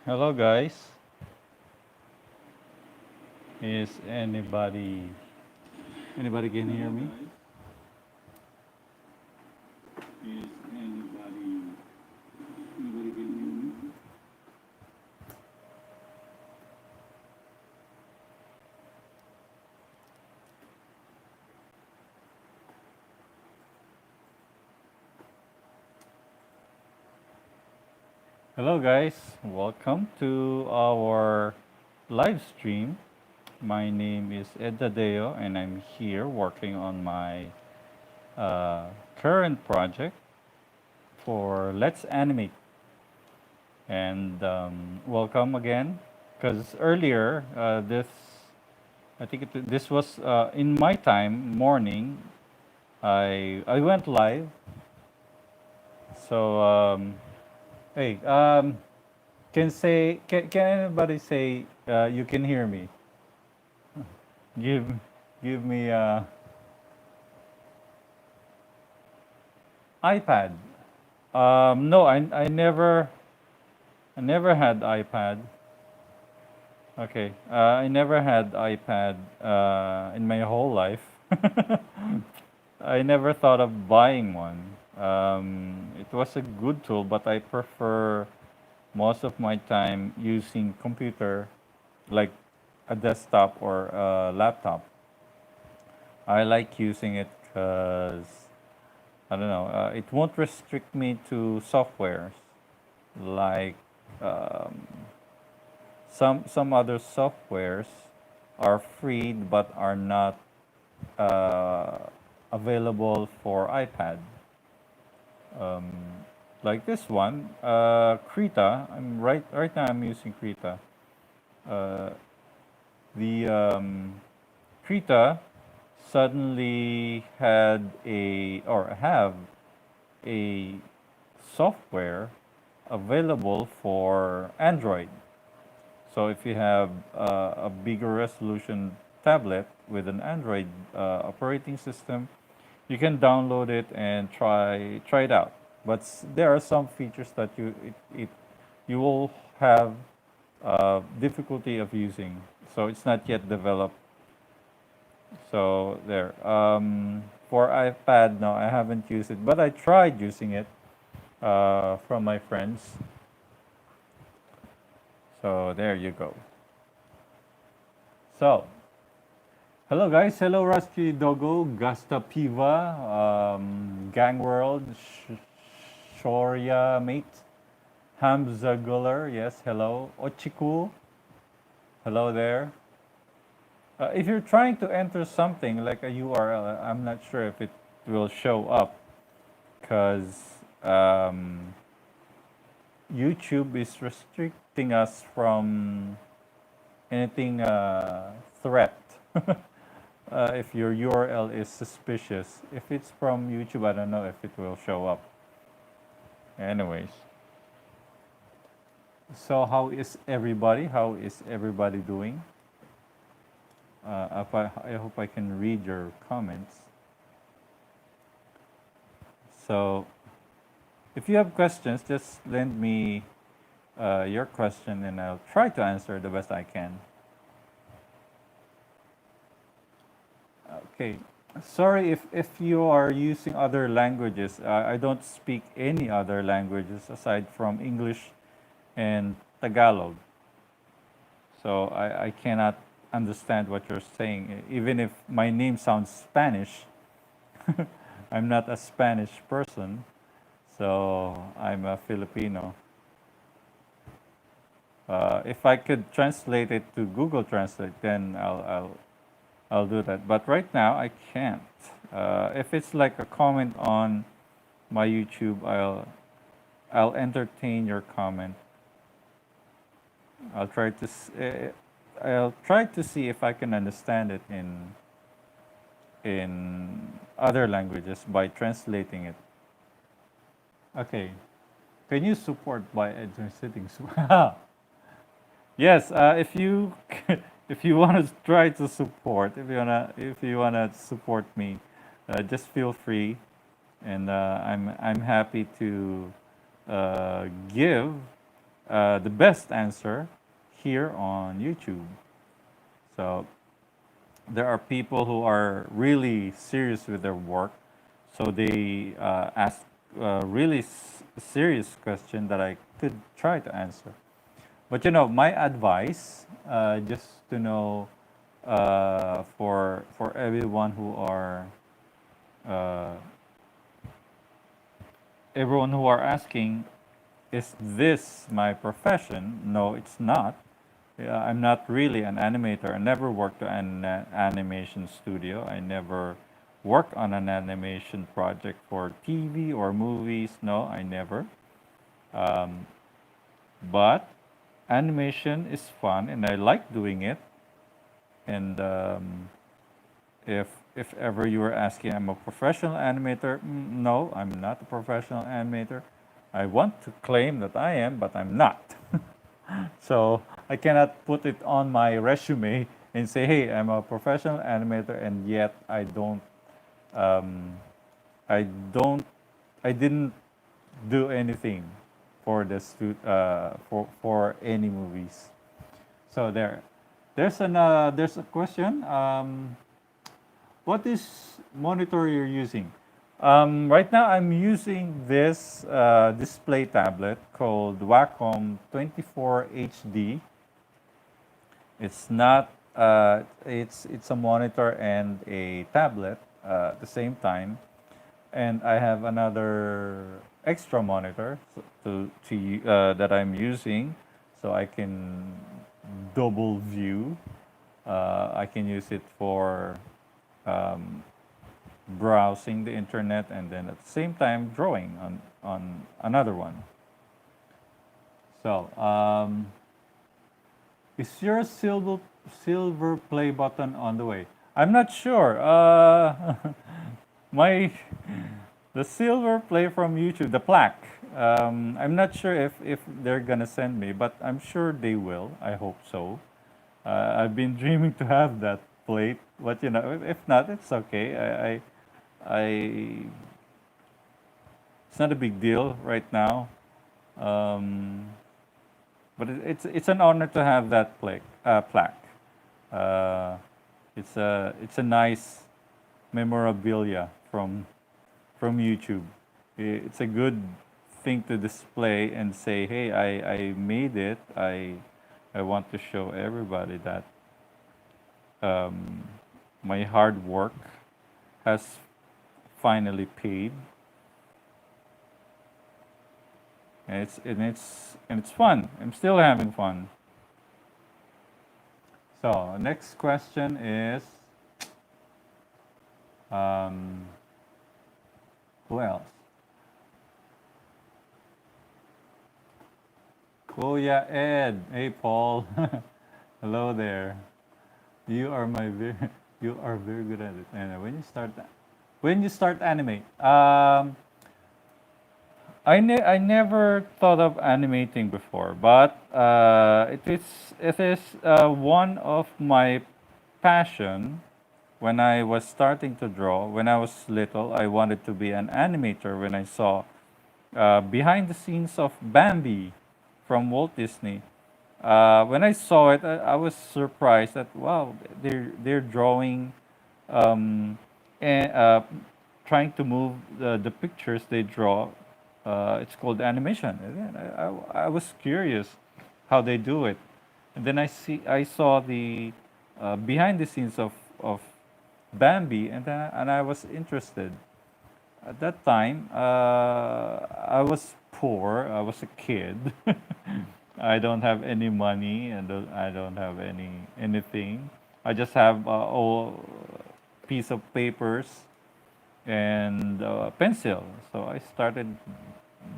Hello guys. Is anybody can hear me? Hello guys. Welcome to our live stream. My name is Tadeo and I'm here working on my current project for Let's Animate. And welcome again because earlier this was in my time morning. I went live. So hey, can anybody say you can hear me? Give give me iPad. No, I never had iPad. Okay, I never had iPad in my whole life. I never thought of buying one. It was a good tool, but I prefer most of my time using computer, like a desktop or a laptop. I like using it because I don't know. It won't restrict me to softwares like um, some other softwares are free but are not uh, available for iPad. Um, like this one, Krita. Right now. I'm using Krita. Uh, the Krita suddenly had a or have a software available for Android. So if you have a bigger resolution tablet with an Android operating system, you can download it and try it out. But there are some features that you will have difficulty of using. So it's not yet developed. So there. For iPad, no, I haven't used it, but I tried using it from my friends. So there you go. So hello guys, hello Rusty Dogo, Gasta Piva, Gang World, Shoria Mate, Hamza Guller, yes, hello, Ochiku, hello there. If you're trying to enter something like a URL, I'm not sure if it will show up because YouTube is restricting us from anything threat. If your URL is suspicious. If it's from YouTube, I don't know if it will show up. Anyways, so how is everybody? How is everybody doing? I hope I can read your comments. So, if you have questions, just lend me your question and I'll try to answer the best I can. Okay. Sorry if you are using other languages. I don't speak any other languages aside from English and Tagalog. So I cannot understand what you're saying. Even if my name sounds Spanish, I'm not a Spanish person. So I'm a Filipino. If I could translate it to Google Translate, then I'll do that. But right now I can't. If it's like a comment on my YouTube, I'll entertain your comment. I'll try to I'll try to see if I can understand it in other languages by translating it. Okay. Can you support by settings? Yes. If you if you want to try to support, if you wanna support me, just feel free, and I'm happy to give the best answer here on YouTube. So there are people who are really serious with their work, so they ask really serious question that I could try to answer. But my advice, just to know, for uh, everyone who are asking, is this my profession? No, it's not. I'm not really an animator. I never worked at an animation studio. I never worked on an animation project for TV or movies. No, I never. Um, but animation is fun, and I like doing it. And if if ever you were asking, I'm a professional animator. No, I'm not a professional animator. I want to claim that I am, but I'm not. So I cannot put it on my resume and say, "Hey, I'm a professional animator," and yet um, I don't, I didn't do anything for for any movies. So there's a question. What is monitor you're using? Right now, I'm using this display tablet called Wacom 24 HD. It's not. It's a monitor and a tablet at the same time, and I have another extra monitor that I'm using, so I can double view. I can use it for um, browsing the internet, and then at the same time drawing on another one. So, is your silver play button on the way? I'm not sure. My the silver play from YouTube, the plaque. I'm not sure if they're gonna send me, but I'm sure they will. I hope so. I've been dreaming to have that plate, but if not, it's okay. I it's not a big deal right now. Um, but it's an honor to have that plaque. Uh, it's a nice memorabilia from YouTube. It's a good thing to display and say, hey, I made it. I want to show everybody that um, my hard work has finally paid, and it's fun. I'm still having fun. So next question is, um, who else? Kuya Ed. Hey Paul. Hello there. You are my very, you are very good at it. And when you start animate, I never thought of animating before, but it is one of my passion. When I was starting to draw, when I was little, I wanted to be an animator. When I saw behind the scenes of Bambi from Walt Disney, when I saw it, I was surprised that wow, they're drawing um, and trying to move the pictures they draw. It's called animation. And then I was curious how they do it, and then I saw the behind the scenes of Bambi, and I was interested. At that time, I was poor. I was a kid. I don't have any money, and I don't have anything. I just have a old piece of papers and pencil. So I started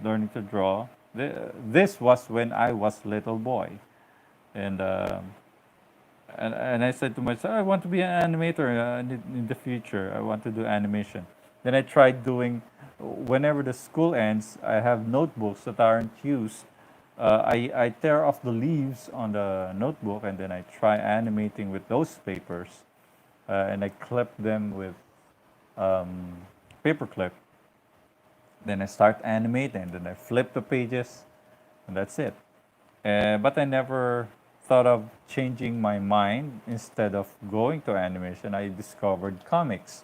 learning to draw. This was when I was little boy, and and I said to myself, I want to be an animator in the future. I want to do animation. Then I tried doing, whenever the school ends, I have notebooks that aren't used. I tear off the leaves on the notebook, and then I try animating with those papers, and I clip them with um, paper clip. Then I start animating, and then I flip the pages, and that's it. But I never thought of changing my mind. Instead of going to animation, I discovered comics.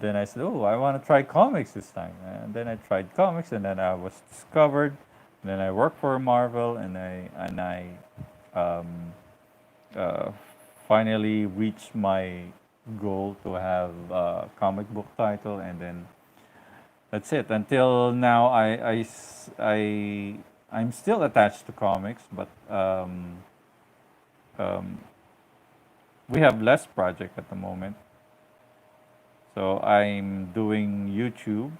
Then I said, "Oh, I want to try comics this time." And then I tried comics, and then I was discovered. And then I worked for Marvel, and I um, uh, finally reached my goal to have a comic book title, and then that's it. Until now, I'm still attached to comics, but um, we have less project at the moment. So I'm doing YouTube.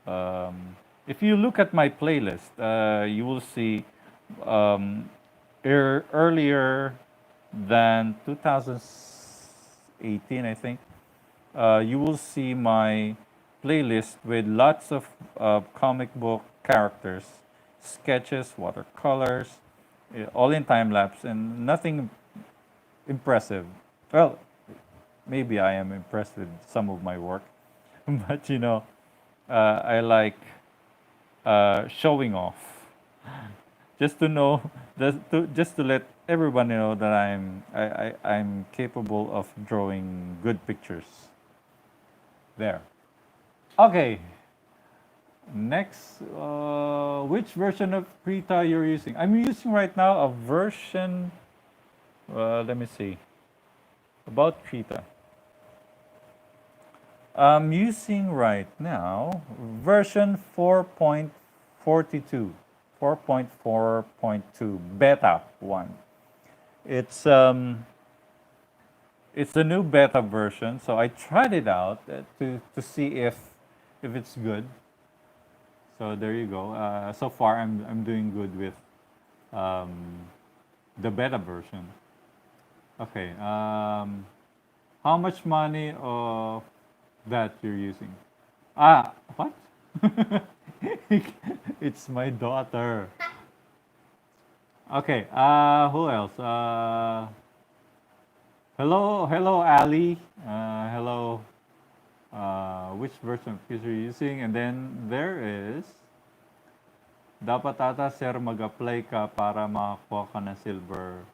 Um, if you look at my playlist, you will see um, earlier than 2018, I think. You will see my playlist with lots of comic book characters, sketches, watercolors, all in time lapse, and nothing impressive. Well, maybe I am impressed with some of my work, but I like showing off, just to know, just to let everyone know that I'm capable of drawing good pictures. There. Okay. Next, which version of Krita you're using? I'm using right now a version. Let me see. About Krita. I'm using right now version 4.42, 4.4.2 beta one. It's um it's a new beta version, so I tried it out to see if it's good. So there you go. So far, I'm doing good with um, the beta version. Okay. How much money of that you're using? What? It's my daughter. Okay. Who else? Hello, Ali. Hello. Which version of Kiss are you using? And then there is, dapat ata sir mag-apply ka para makakuha ka ng silver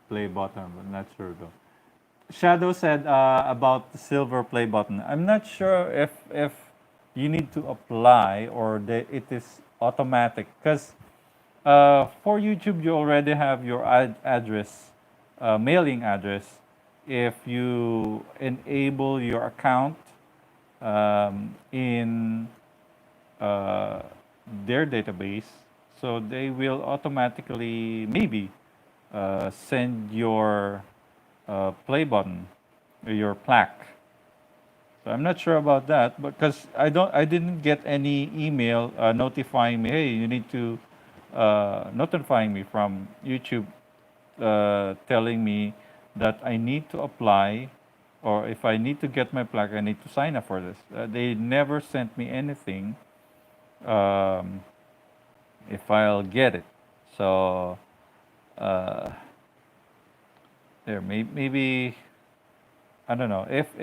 play button. I'm not sure though. Shadow said about the silver play button. I'm not sure if you need to apply or it is automatic, because for YouTube you already have your address, mailing address. If you enable your account in uh, their database, so they will automatically maybe send your play button or your plaque. So I'm not sure about that, because I didn't get any email notifying me. Hey, you need to notifying me from YouTube, telling me that I need to apply, or if I need to get my plaque, I need to sign up for this. They never sent me anything um, if I'll get it. So uh, there, maybe I don't know if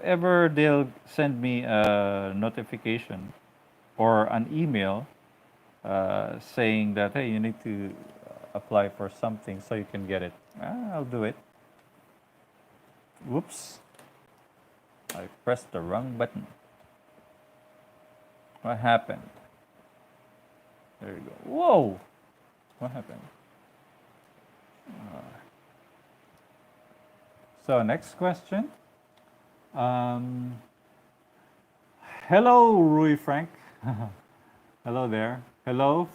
ever they'll send me a notification or an email saying that, hey, you need to apply for something so you can get it. I'll do it. Whoops! I pressed the wrong button. What happened? There you go. Whoa! What happened? So next question. Um, Hello, Rui Frank. Hello there. Hello,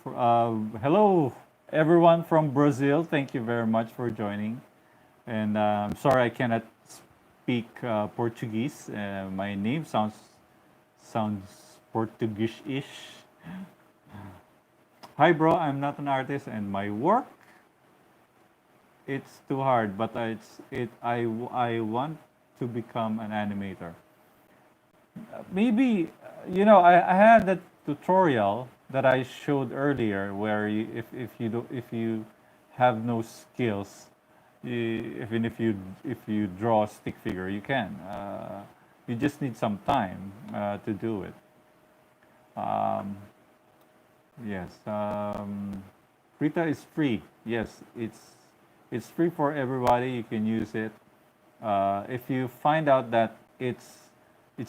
everyone from Brazil. Thank you very much for joining. And I'm sorry I cannot speak Portuguese. My name sounds Portuguese-ish. Hi, bro. I'm not an artist, and my work, it's too hard. But I want to become an animator. Maybe I had that tutorial that I showed earlier, where if you have no skills, even if you draw a stick figure, you can. You just need some time to do it. Um, Yes. Krita is free. Yes, it's free for everybody. You can use it. If you find out that it's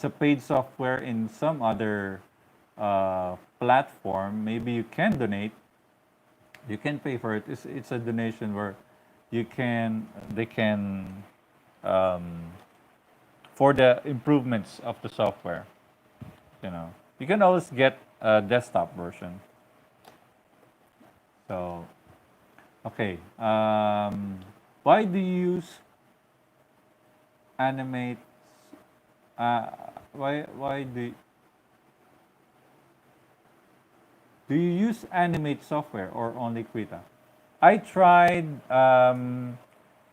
a paid software in some other platform, maybe you can donate. You can pay for it. It's a donation where you can they can um, for the improvements of the software. You know, you can always get a desktop version. So okay, why do you use animate? Uh, why do you use animate software or only Krita? I tried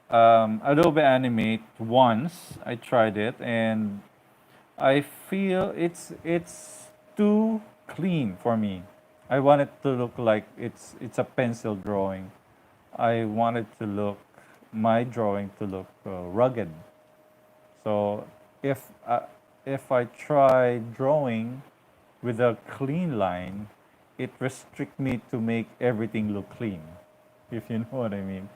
Adobe Animate once. I tried it, and I feel it's too clean for me. I want it to look like it's a pencil drawing. I wanted to look my drawing to look rugged. So if if I try drawing with a clean line, it restricts me to make everything look clean. If you know what I mean,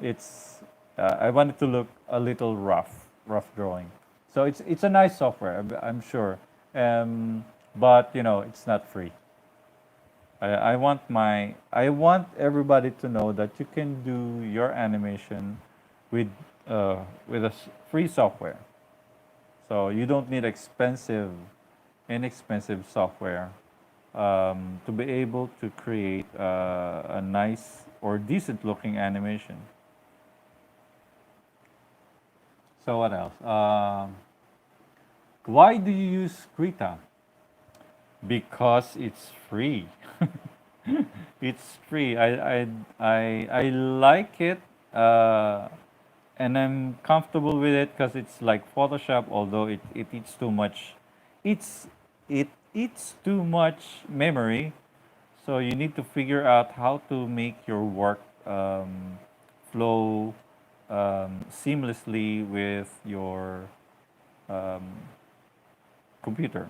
it's I want it to look a little rough drawing. So it's a nice software, I'm sure, but you know it's not free. I want everybody to know that you can do your animation with with a free software. So you don't need inexpensive software to be able to create a nice or decent looking animation. So what else? Why do you use Krita? Because it's free. It's free. I like it, and I'm comfortable with it because it's like Photoshop. Although it eats too much, it's it eats too much memory. So you need to figure out how to make your work flow seamlessly with your um, computer.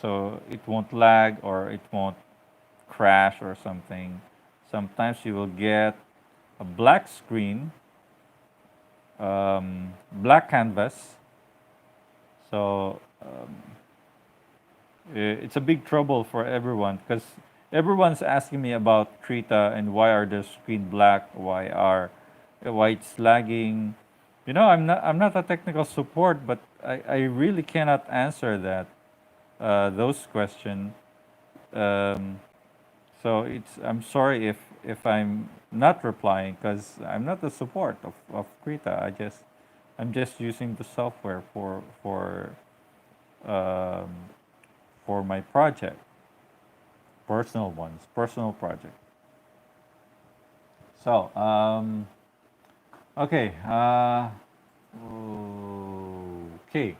So it won't lag or it won't crash or something. Sometimes you will get a black screen, black canvas. So it's a big trouble for everyone because everyone's asking me about Krita and why are the screen black, why it's lagging. You know, I'm not a technical support, but I really cannot answer that those questions. Um, so I'm sorry if I'm not replying because I'm not the support of Krita. I'm just using the software um, for my project, personal project. So okay, okay,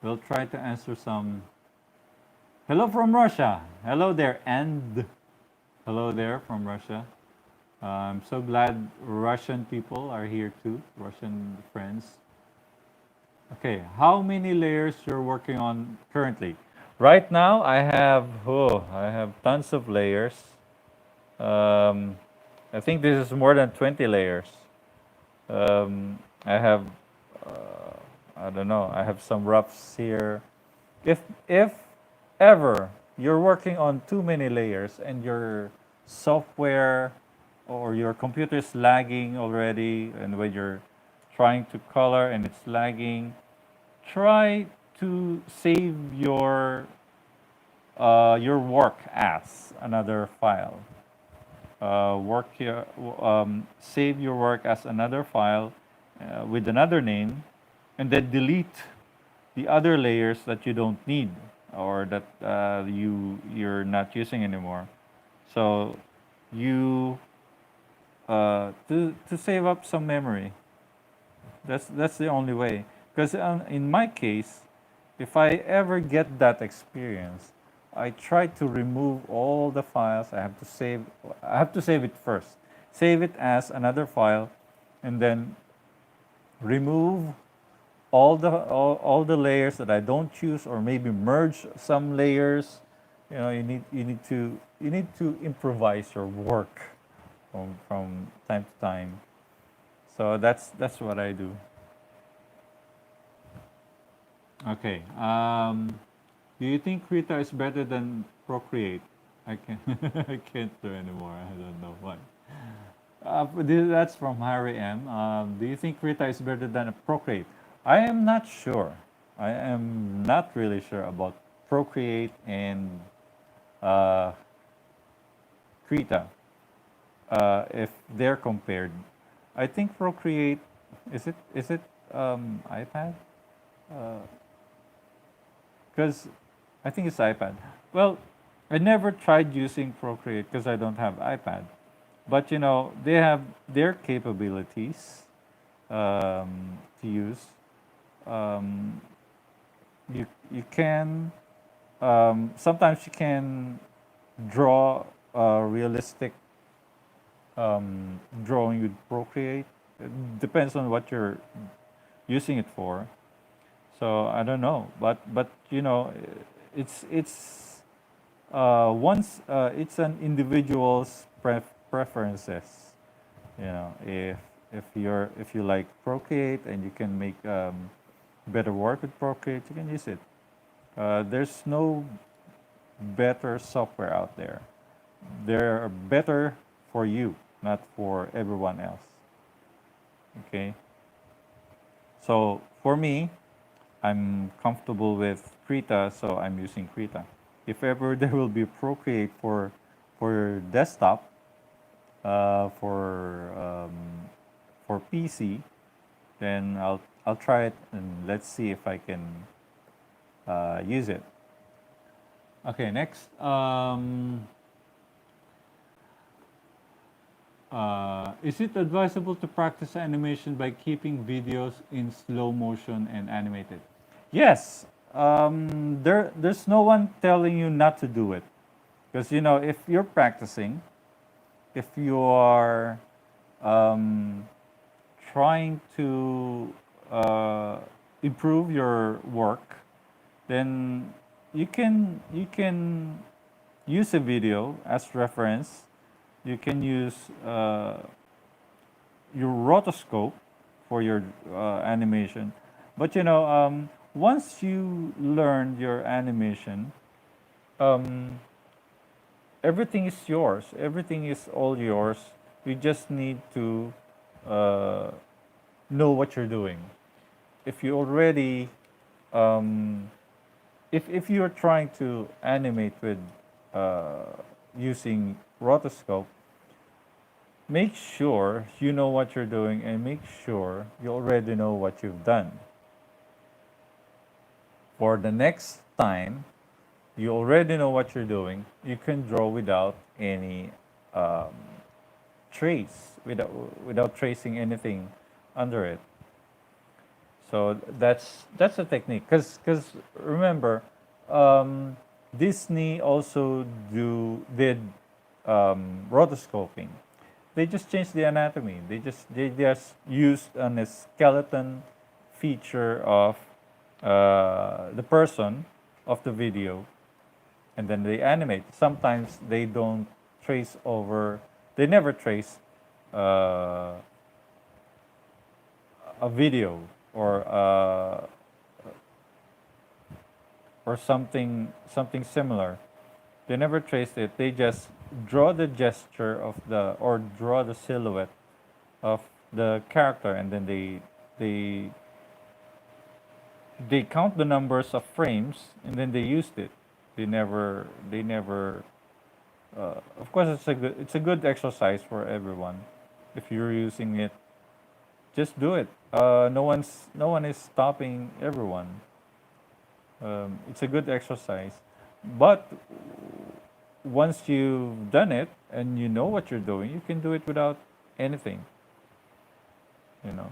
we'll try to answer some. Hello from Russia. Hello there, and hello there from Russia. I'm so glad Russian people are here too, Russian friends. Okay, how many layers you're working on currently? Right now, I have tons of layers. Um, I think this is more than 20 layers. I have, I don't know, I have some roughs here. If ever you're working on too many layers and your software or your computer is lagging already, and when you're trying to color and it's lagging, try to save your work as another file. Save your work as another file with another name, and then delete the other layers that you don't need or that you're not using anymore. So you to save up some memory. That's the only way. Because in my case, if I ever get that experience, I try to remove all the files. I have to save it first. Save it as another file, and then remove all the layers that I don't use, or maybe merge some layers you need to improvise your work from time to time. So that's what I do. Okay. Do you think Krita is better than Procreate? I can I can't do anymore. I don't know why. That's from Harry M. Do you think Krita is better than a Procreate? I am not sure. I am not really sure about Procreate and uh, Krita. If they're compared, I think Procreate is it iPad? Because I think it's iPad. Well, I never tried using Procreate because I don't have iPad. But they have their capabilities to use. Um, you can sometimes you can draw a realistic drawing with Procreate. It depends on what you're using it for. So I don't know, but it's once it's an individual's preferences. If you like Procreate and you can make better work with Procreate, you can use it. There's no better software out there. They're better for you, not for everyone else. Okay. So for me, I'm comfortable with Krita, so I'm using Krita. If ever there will be Procreate for desktop, for PC, then I'll try it and let's see if I can use it. Okay, next. Is it advisable to practice animation by keeping videos in slow motion and animated? Yes. There's no one telling you not to do it. Because, if you're practicing, if you are um, trying to improve your work, then you can use a video as reference. You can use your rotoscope for your animation. But once you learn your animation, um, everything is yours. Everything is all yours. You just need to uh, know what you're doing. If you already, um, if you're trying to animate with using rotoscope, make sure you know what you're doing and make sure you already know what you've done. For the next time, you already know what you're doing. You can draw without any um, trace, without tracing anything under it. So that's a technique. Because remember, um, Disney also did rotoscoping. They just changed the anatomy. They just used a skeleton feature of the person of the video, and then they animate. Sometimes they don't trace over. They never trace uh, a video or something similar. They never traced it. They just draw the gesture of the or draw the silhouette of the character, and then they they count the numbers of frames, and then they used it. They never. Of course, it's a good exercise for everyone. If you're using it, just do it. No one is stopping everyone. It's a good exercise, but once you've done it and you know what you're doing, you can do it without anything. You know.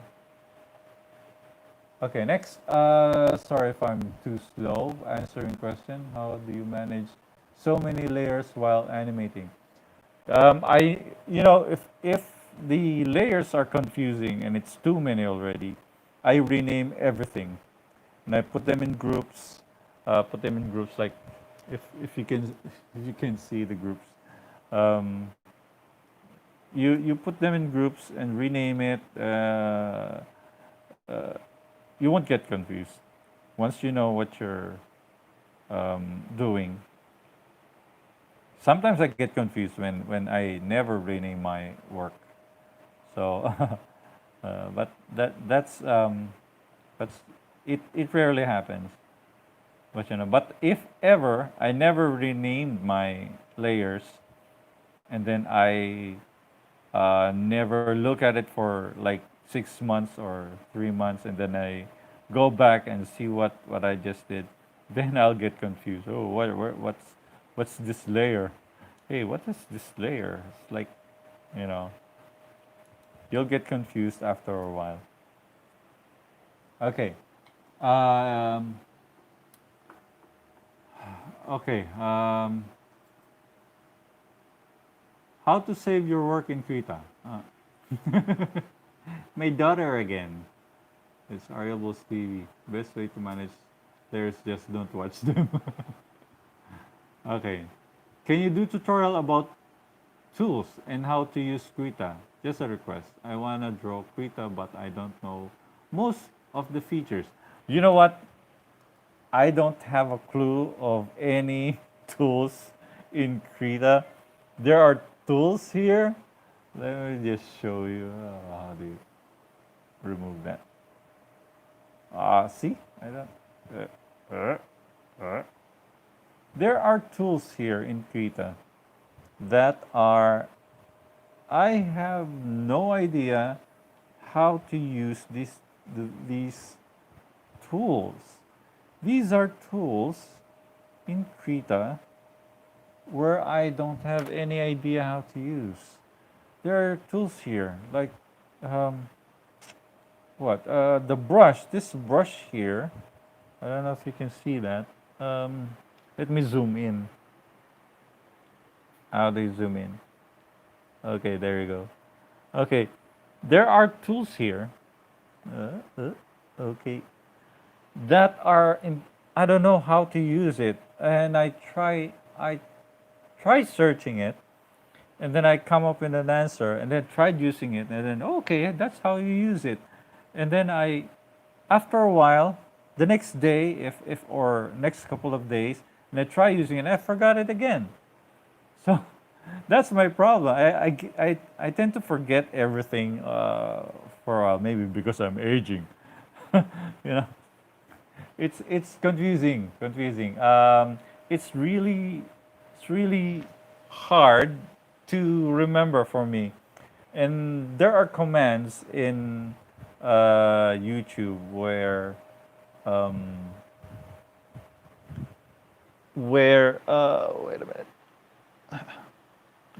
Okay, next. Sorry if I'm too slow answering question. How do you manage so many layers while animating? If the layers are confusing and it's too many already, I rename everything and I put them in groups. Put them in groups like if you can if you can see the groups. Um, you put them in groups and rename it. You won't get confused once you know what you're doing. Sometimes I get confused when I never rename my work. So, but that's it rarely happens. But but if ever I never renamed my layers, and then I never look at it for like 6 months or 3 months, and then I go back and see what I just did, then I'll get confused. Oh, what's this layer? Hey, what is this layer? It's like, you know, you'll get confused after a while. Okay. Um, okay. How to save your work in Krita? My daughter again. It's Ariable's TV. Best way to manage players, just don't watch them. Okay. Can you do tutorial about tools and how to use Krita? Just a request. I wanna draw Krita, but I don't know most of the features. You know what? I don't have a clue of any tools in Krita. There are tools here. Let me just show you how do you remove that. See? I don't. Uh, uh. There are tools here in Krita that are. I have no idea how to use these tools. These are tools in Krita where I don't have any idea how to use. There are tools here like um, what the brush. This brush here. I don't know if you can see that. Um, Let me zoom in. How do you zoom in? Okay, there you go. Okay, there are tools here. Okay, that are in. I don't know how to use it, and I try searching it, and then I come up with an answer, and then tried using it, and then okay, that's how you use it, and then after a while, the next day, if or next couple of days, and I try using it, I forgot it again. So that's my problem. I tend to forget everything for a while, maybe because I'm aging. You know, it's confusing. It's really hard to remember for me. And there are commands in YouTube um, where wait a minute.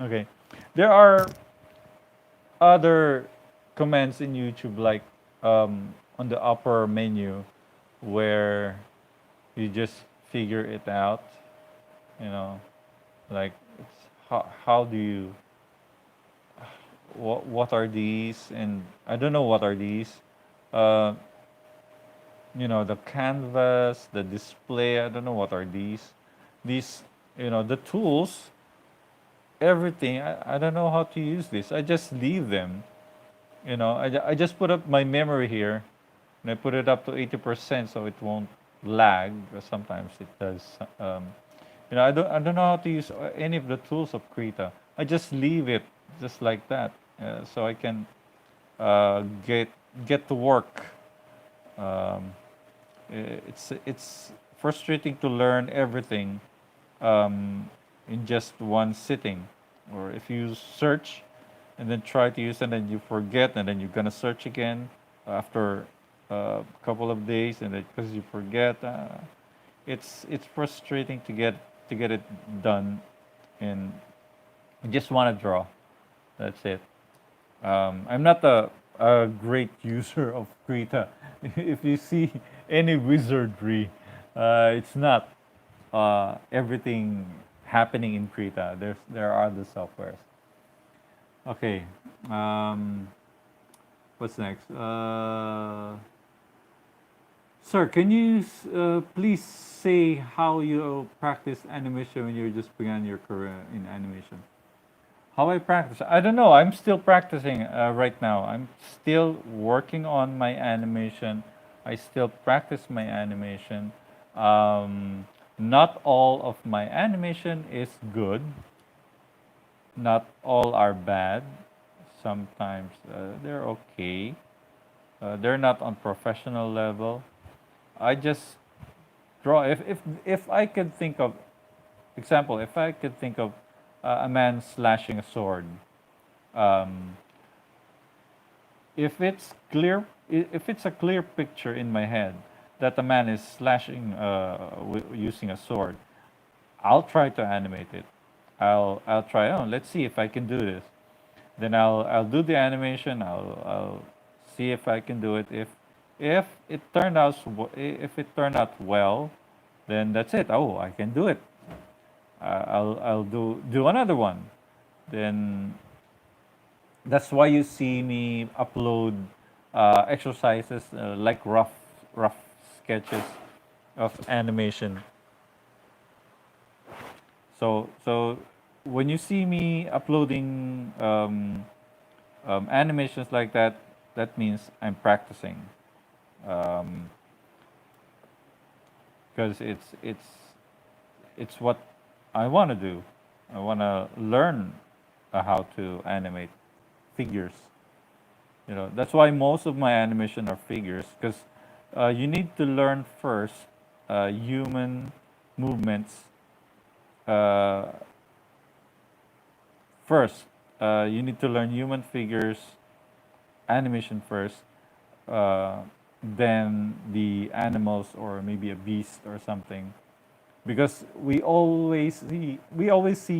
Okay, there are other commands in YouTube like on the upper menu where you just figure it out. You know, like it's how do you what are these, and I don't know what are these. Uh, the canvas, the display. I don't know what are these. These, the tools, everything. I don't know how to use this. I just leave them. I just put up my memory here, and I put it up to 80% so it won't lag. Sometimes it does. I don't know how to use any of the tools of Krita. I just leave it just like that, so I can get to work. Um, it's frustrating to learn everything um, in just one sitting, or if you search and then try to use it and you forget, and then you're gonna search again after a couple of days, and then because you forget, it's frustrating to get it done, and I just want to draw. That's it. I'm not a great user of Krita. If you see any wizardry, it's not everything happening in Krita. There are other softwares. Okay. What's next? Sir, can you please say how you practice animation when you just began your career in animation? How I practice? I don't know. I'm still practicing right now. I'm still working on my animation. I still practice my animation. Um, Not all of my animation is good. Not all are bad. Sometimes they're okay. They're not on professional level. I just draw. If I could think of example, if I could think of a man slashing a sword, um, if it's clear, if it's a clear picture in my head that a man is slashing using a sword, I'll try to animate it. I'll try. Oh, let's see if I can do this. Then I'll do the animation. I'll see if I can do it. If it turned out if it turned out well, then that's it. Oh, I can do it. I'll do another one. Then that's why you see me upload exercises like rough sketches of animation. So when you see me uploading animations like that, that means I'm practicing um, because it's what I want to do. I want to learn how to animate figures. You know, that's why most of my animation are figures because you need to learn first human movements uh, first. You need to learn human figures animation first, uh, then the animals or maybe a beast or something because we always see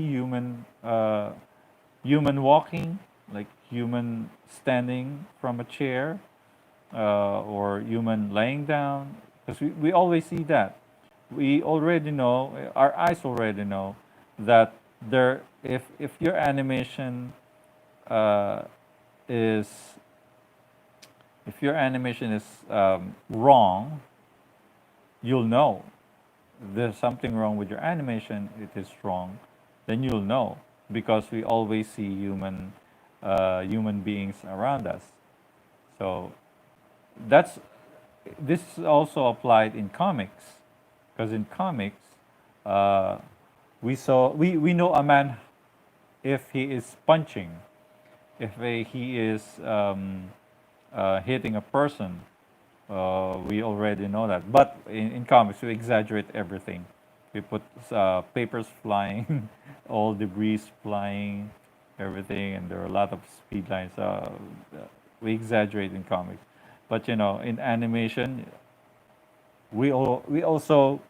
human walking, like human standing from a chair, or human laying down, because we always see that. We already know, our eyes already know that there, if your animation uh, is, if your animation is wrong, you'll know there's something wrong with your animation, it is wrong, then you'll know because we always see human beings around us. So that's this is also applied in comics because in comics uh, we know a man if he is punching, if he is hitting a person. We already know that. But in comics, we exaggerate everything. We put papers flying, all debris flying, everything, and there are a lot of speed lines. We exaggerate in comics, but you know, in animation, we also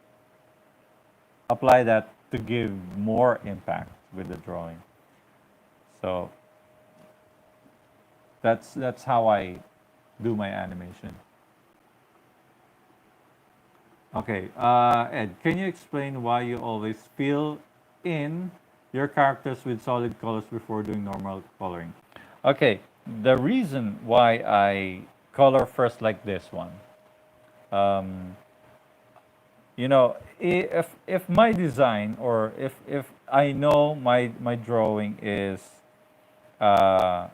apply that to give more impact with the drawing. So that's how I do my animation. Okay, Ed, can you explain why you always fill in your characters with solid colors before doing normal coloring? Okay, the reason why I color first like this one, um, you know, if my design or if I know my drawing uh,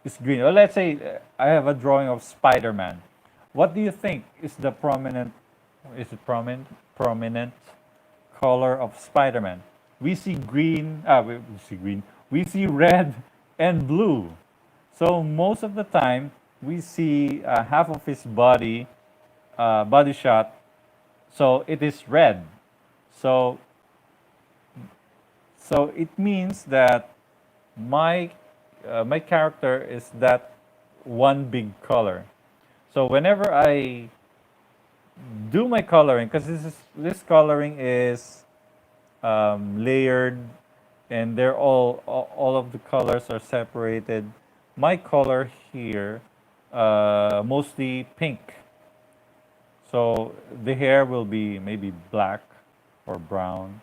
is green, or let's say I have a drawing of Spider-Man, what do you think is the prominent is it prominent color of Spider-Man? We see green. We see green. We see red and blue. So most of the time, we see half of his body shot. So it is red. So so it means that my my character is that one big color. So whenever I do my coloring, because this coloring is layered, and they're all of the colors are separated. My color here, mostly pink. So the hair will be maybe black or brown,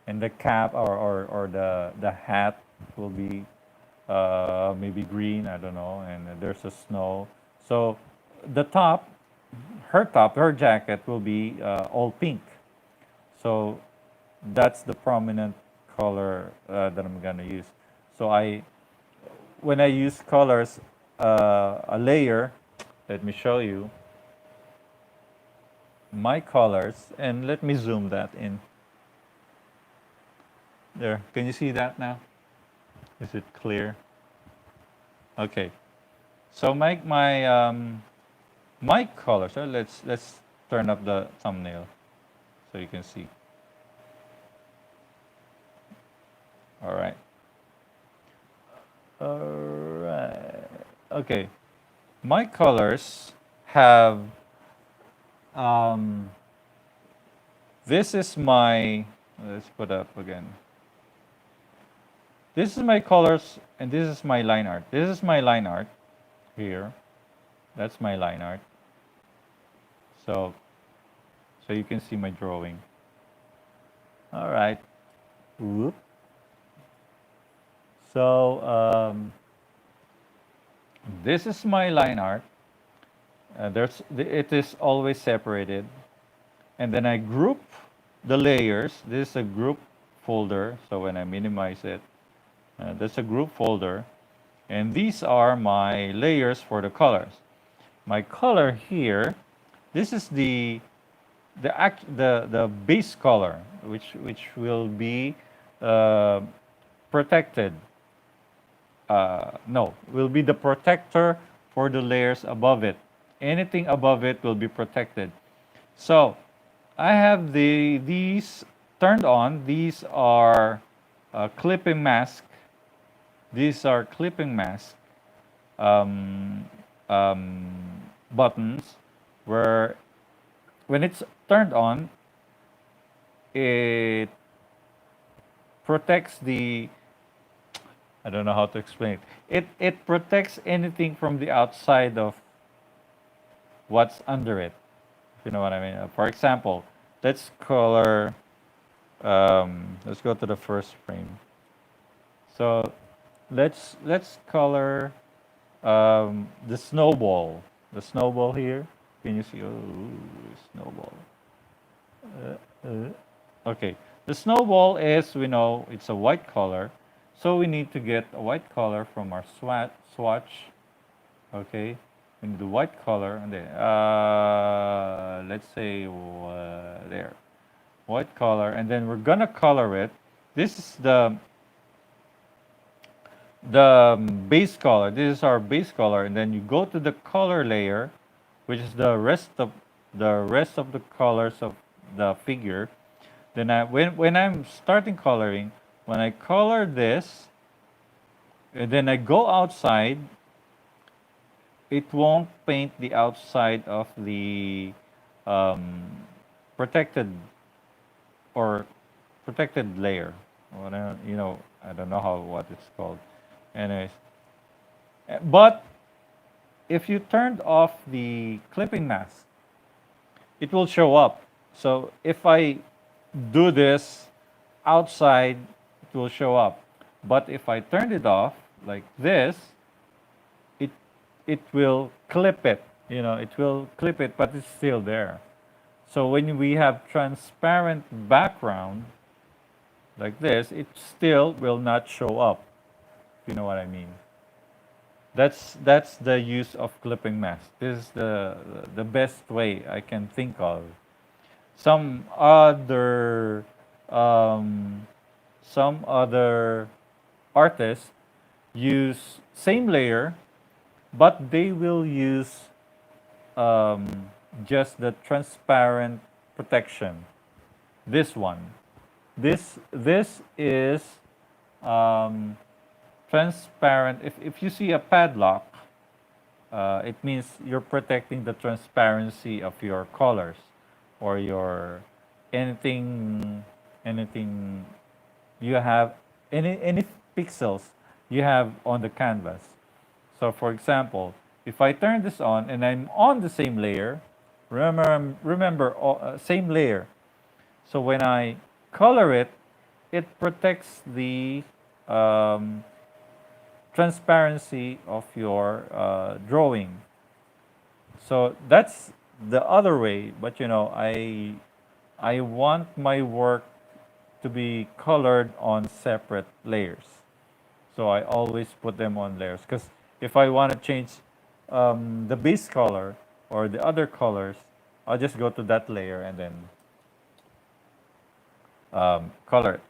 and the cap or the hat will be maybe green. I don't know. And there's a snow. So the top, her top, her jacket will be all pink. So that's the prominent color that I'm gonna use. So when I use colors, a layer, let me show you my colors, and let me zoom that in. There, can you see that now? Is it clear? Okay. So my colors. So let's turn up the thumbnail so you can see. All right. All right. Okay. My colors have um, this is my, let's put up again. This is my colors and this is my line art. This is my line art here. That's my line art. So you can see my drawing. All right. Whoop. So this is my line art. It is always separated, and then I group the layers. This is a group folder. So when I minimize it, that's a group folder, and these are my layers for the colors. My color here, this is the base color, which will be protected. No, will be the protector for the layers above it. Anything above it will be protected. So I have these turned on. These are clipping mask. These are clipping mask um, buttons where when it's turned on, it protects the, I don't know how to explain it. It protects anything from the outside of what's under it. If you know what I mean. For example, let's color. Let's go to the first frame. So let's color the snowball. The snowball here. Can you see? Oh, snowball. Okay. The snowball is, we know, it's a white color. So we need to get a white color from our swatch. Okay. We need the white color. And then, let's say there. White color. And then we're going to color it. This is the base color. This is our base color. And then you go to the color layer, which is the rest of the colors of the figure. Then when I'm starting coloring, when I color this, and then I go outside, it won't paint the outside of the protected or protected layer. I don't know what it's called. Anyways, but if you turned off the clipping mask, it will show up. So if I do this outside, it will show up. But if I turn it off like this, it will clip it. It will clip it, but it's still there. So when we have transparent background like this, it still will not show up. If you know what I mean. That's the use of clipping mask. This is the best way I can think of. Some other um, some other artists use same layer, but they will use just the transparent protection. This one, this is um, transparent. If you see a padlock, it means you're protecting the transparency of your colors or your anything you have, any pixels you have on the canvas. So for example, if I turn this on and I'm on the same layer, remember same layer. So when I color it, it protects the transparency of your drawing. So the other way, but I want my work to be colored on separate layers. So I always put them on layers because if I want to change the base color or the other colors, I'll just go to that layer and then color it.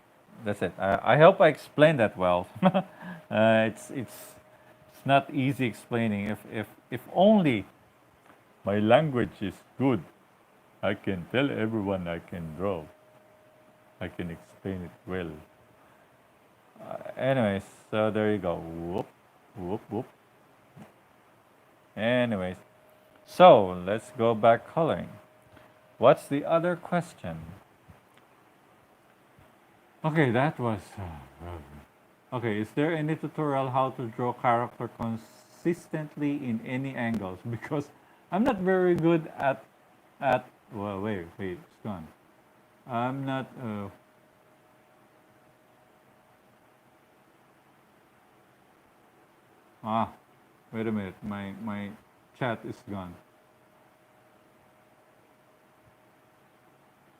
That's it. I hope I explained that well. It's not easy explaining. If only my language is good, I can tell everyone I can draw. I can explain it well. Anyways, so there you go. Whoop, whoop, whoop. Anyways, so let's go back coloring. What's the other question? Okay, that was. Okay, is there any tutorial how to draw character consistently in any angles? Because I'm not very good at. Well, wait, it's gone. I'm not. Ah, wait a minute. My chat is gone.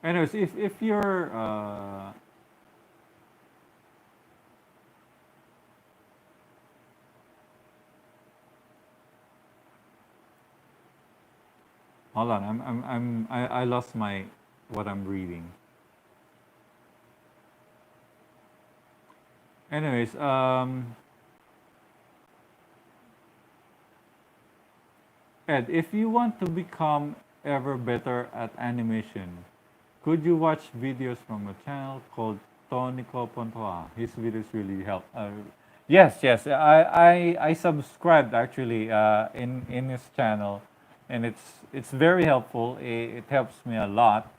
Anyways, if you're hold on, I lost my what I'm reading. Anyways, Ed, if you want to become ever better at animation, could you watch videos from a channel called Tonico Pontoa? His videos really help. Yes, yes. I subscribed actually in his channel, and it's very helpful. It helps me a lot,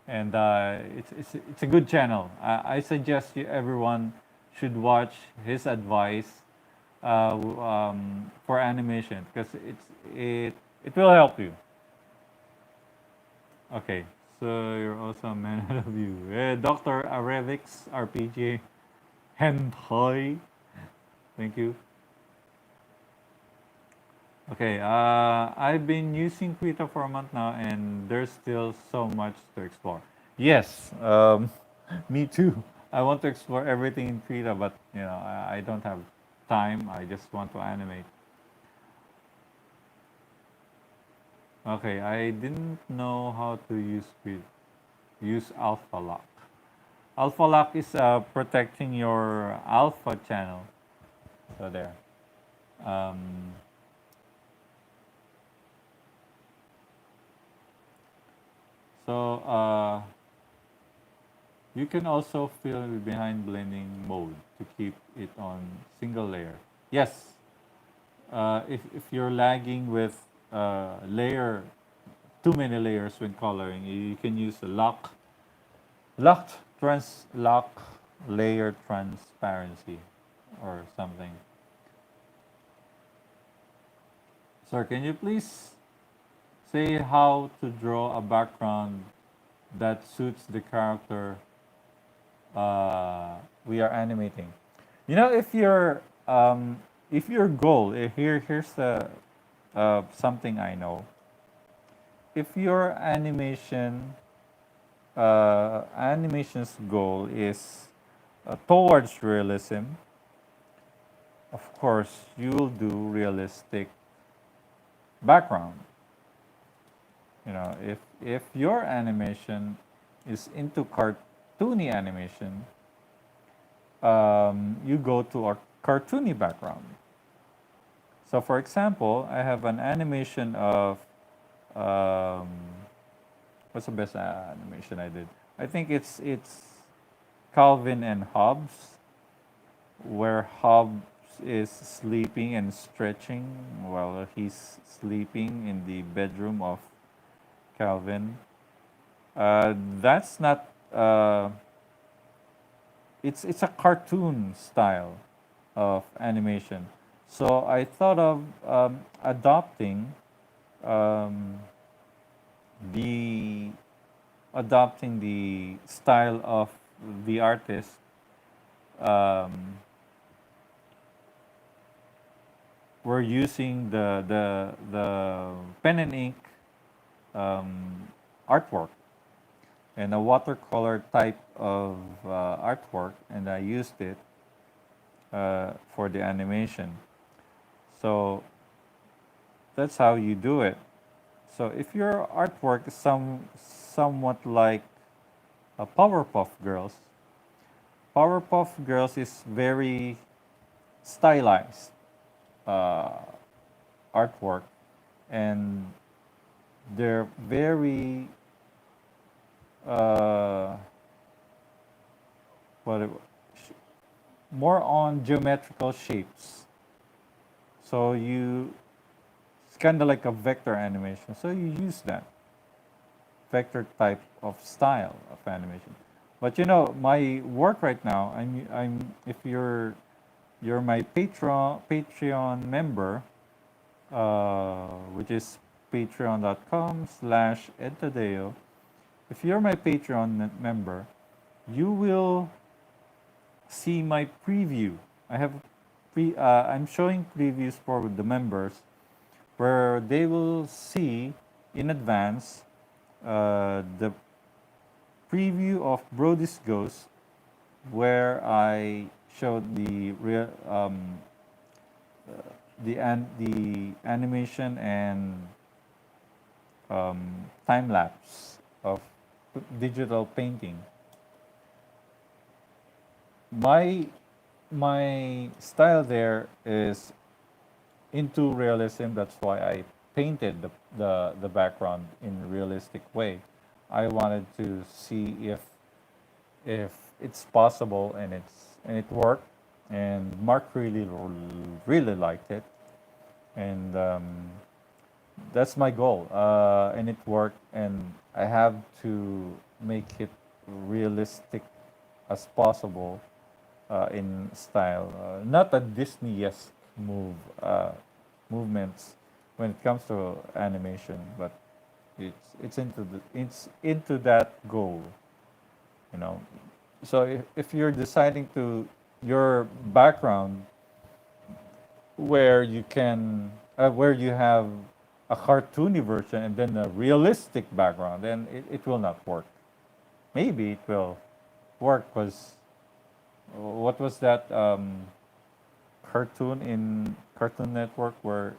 and it's a good channel. I suggest everyone should watch his advice for animation because it will help you. Okay, so you're also a man of you. Dr. Arevix RPG Hentai. Thank you. Okay, I've been using Krita for a month now, and there's still so much to explore. Yes, me too. I want to explore everything in Krita, but I don't have time. I just want to animate. Okay, I didn't know how to use Alpha Lock. Alpha Lock is protecting your alpha channel. So there. Um, so you can also fill behind blending mode to keep it on single layer. Yes, if you're lagging with layer too many layers when coloring, you can use a lock layer transparency or something. Sir, can you please say how to draw a background that suits the character we are animating? If your goal here's the something I know. If your animation's goal is towards realism, of course you will do realistic background. If your animation is into cartoony animation, you go to a cartoony background. So for example, I have an animation of um, what's the best animation I did? I think it's Calvin and Hobbes, where Hobbes is sleeping and stretching while he's sleeping in the bedroom of Calvin. That's not. It's a cartoon style of animation. So I thought of adopting um, the style of the artist. Um, we're using the pen and ink artwork and a watercolor type of artwork, and I used it for the animation. So that's how you do it. So if your artwork is somewhat like a Powerpuff Girls is very stylized uh, artwork, and they're very uh, what it, more on geometrical shapes. So it's kind of like a vector animation. So you use that vector type of style of animation. But my work right now, if you're my Patreon member, which is patreon.com/edtadeo. If you're my Patreon member, you will see my preview. I'm showing previews for the members where they will see in advance the preview of Brody's Ghost, where I showed the animation and time lapse of digital painting. My my style there is into realism. That's why I painted the background in realistic way. I wanted to see if it's possible, and it worked. And Mark really liked it, and that's my goal. And it worked, and I have to make it realistic as possible in style, not a Disney-esque movements when it comes to animation, but it's into that goal, you know. So if you're deciding to your background where you have a cartoony version and then a realistic background, then it will not work. Maybe it will work because what was that cartoon in Cartoon Network where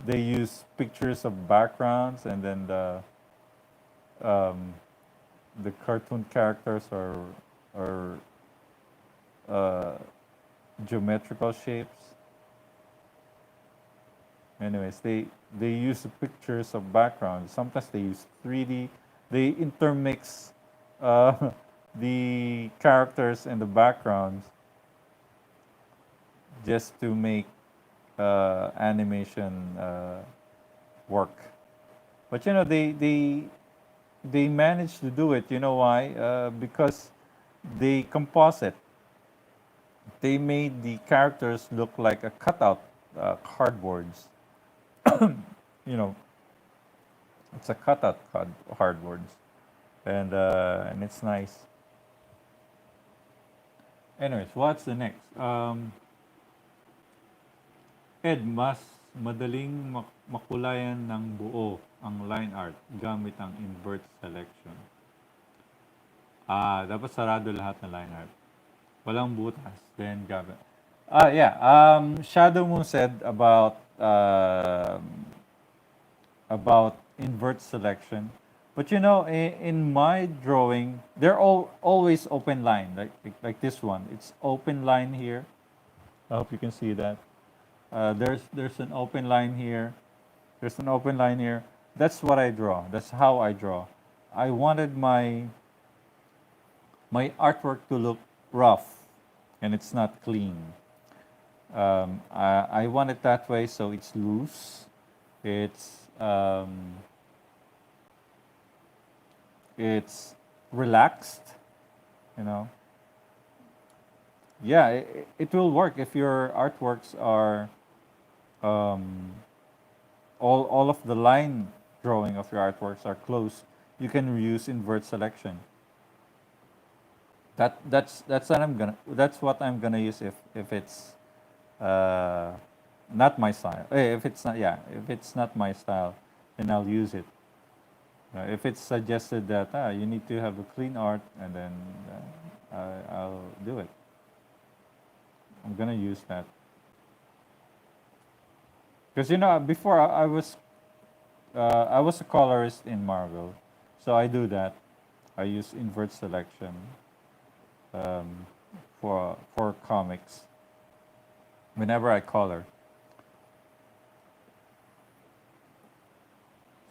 they use pictures of backgrounds, and then um, the cartoon characters are uh, geometrical shapes. Anyways, they use pictures of backgrounds. Sometimes they use 3D. They intermix uh, the characters and the backgrounds just to make animation work. But they managed to do it. You know why? Because they composite. They made the characters look like a cutout cardboards. You know, it's a cutout cardboards, and it's nice. Anyways, what's the next? Ed, mas madaling makulayan ng buo ang line art gamit ang invert selection. Dapat sarado lahat ng line art. Walang butas. Then gamit. Yeah. Shadow Moon said about invert selection. But in my drawing, they're all always open line, like this one. It's open line here. I hope you can see that. There's an open line here. There's an open line here. That's what I draw. That's how I draw. I wanted my artwork to look rough, and it's not clean. I want it that way, so it's loose. It's relaxed. You know. Yeah, it will work if your artworks are um, all of the line drawing of your artworks are close. You can use invert selection. That's what I'm gonna use if it's uh, not my style. If it's not, yeah, if it's not my style, then I'll use it. If it's suggested that you need to have a clean art, and then I'll do it. I'm gonna use that because before I was a colorist in Marvel, so I do that. I use invert selection um, for comics whenever I color.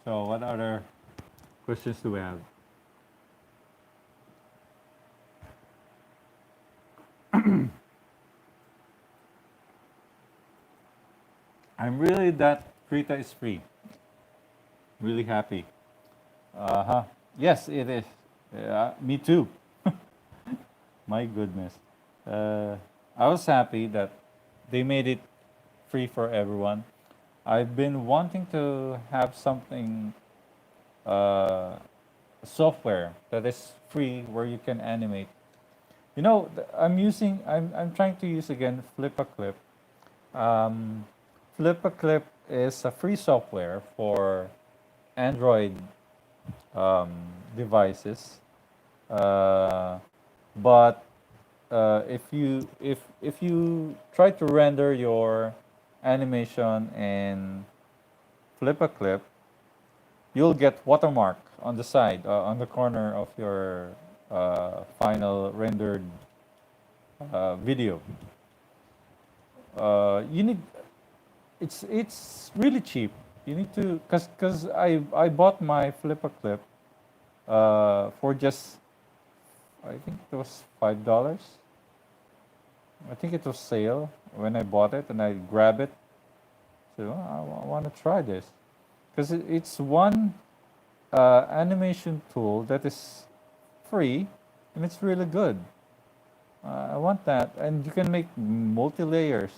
So what other questions do we have? I'm really that Krita is free. Really happy. Uh huh. Yes, it is. Me too. My goodness. Uh, I was happy that they made it free for everyone. I've been wanting to have something, uh, software that is free where you can animate. I'm trying to use again Flip a Clip. Um, Flip a Clip is a free software for Android um, devices. Uh, but if you try to render your animation in Flip a Clip, you'll get watermark on the side, on the corner of your final rendered video. You need it's really cheap. You need to cause I bought my Flip a Clip for just I think it was $5. I think it was sale when I bought it, and I grab it. So I want to try this because it's one animation tool that is free, and it's really good. I want that, and you can make multi layers,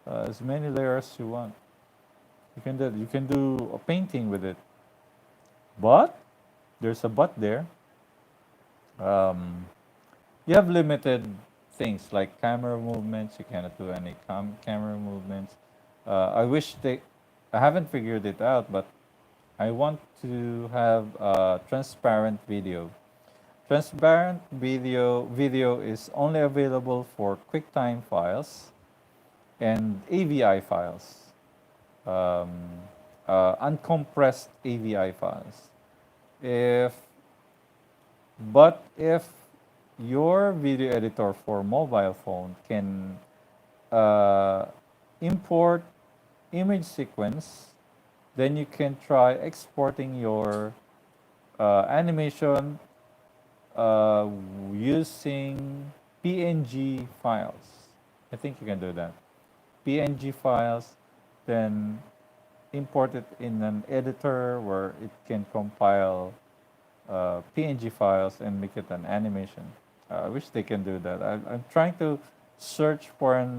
as many layers you want. You can do a painting with it, but there's a but there. Um, you have limited things like camera movements. You cannot do any camera movements. I wish I haven't figured it out, but I want to have transparent video. Transparent video is only available for QuickTime files and AVI files, um, uncompressed AVI files. If if your video editor for mobile phone can uh, import image sequence, then you can try exporting your animation uh, using PNG files. I think you can do that. PNG files, then import it in an editor where it can compile PNG files and make it an animation. I wish they can do that. I'm trying to search for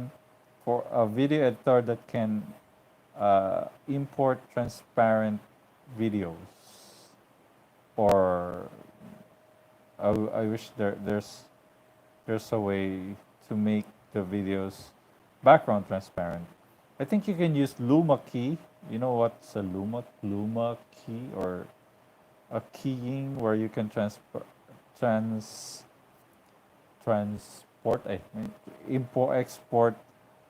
a video editor that can import transparent videos, or I wish there's a way to make the videos background transparent. I think you can use Luma key. You know what's a Luma key, or a keying where you can trans transport import export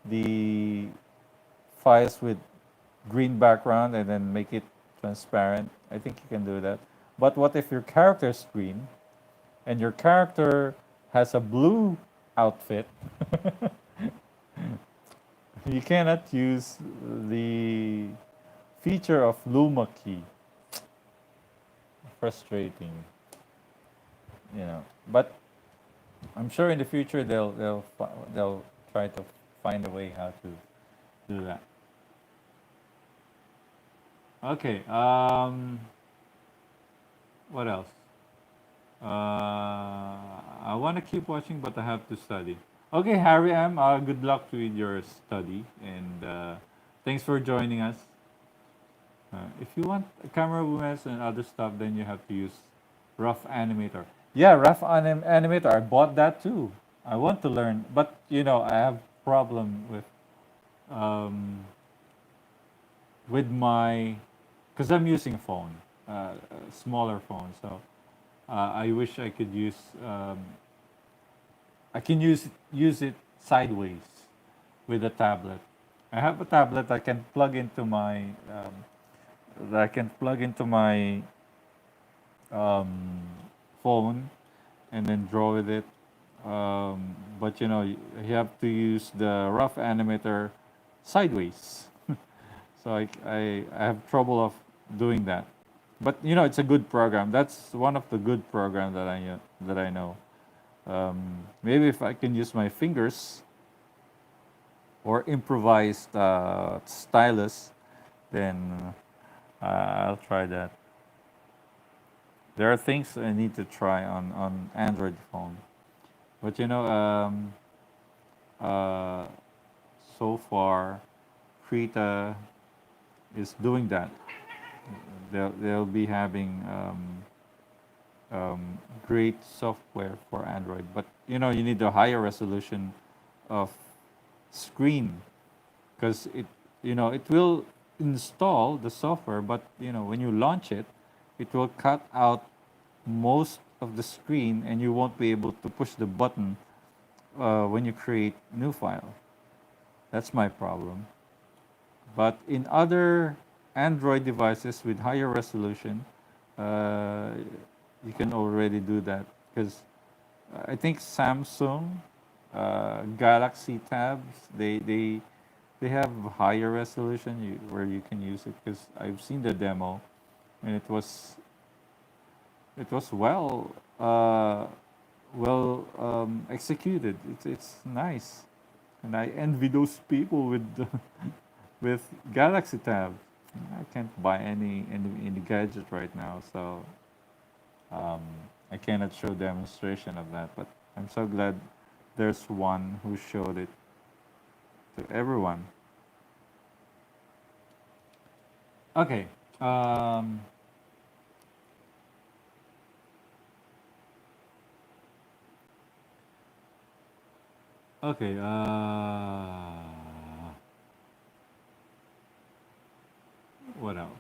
the files with green background and then make it transparent. I think you can do that. But what if your character is green and your character has a blue outfit? You cannot use the feature of Luma key. Frustrating, But I'm sure in the future they'll try to find a way how to do that. Okay. What else? I want to keep watching, but I have to study. Okay, Harry M. Good luck with your study, and thanks for joining us. If you want camera movements and other stuff, then you have to use Rough Animator. Yeah, Rough Animator. I bought that too. I want to learn, but I have problem um, with my because I'm using a phone, a smaller phone. So I wish I could use. I can use it sideways with a tablet. I have a tablet I can plug into my that I can plug into my um, phone and then draw with it. But you have to use the rough animator sideways. So I have trouble of doing that. But it's a good program. That's one of the good programs that I know. Maybe if I can use my fingers or improvised stylus, then I'll try that. There are things I need to try on Android phone. But uh, so far, Krita is doing that. They'll be having great software for Android, but you need a higher resolution of screen because it will install the software, but when you launch it, it will cut out most of the screen, and you won't be able to push the button when you create new file. That's my problem. But in other Android devices with higher resolution, uh, you can already do that because I think Samsung Galaxy tabs they have higher resolution where you can use it because I've seen the demo and it was executed. It's nice, and I envy those people with with Galaxy tab. I can't buy any gadget right now, so um, I cannot show demonstration of that. But I'm so glad there's one who showed it to everyone. Okay. Um, okay. What else?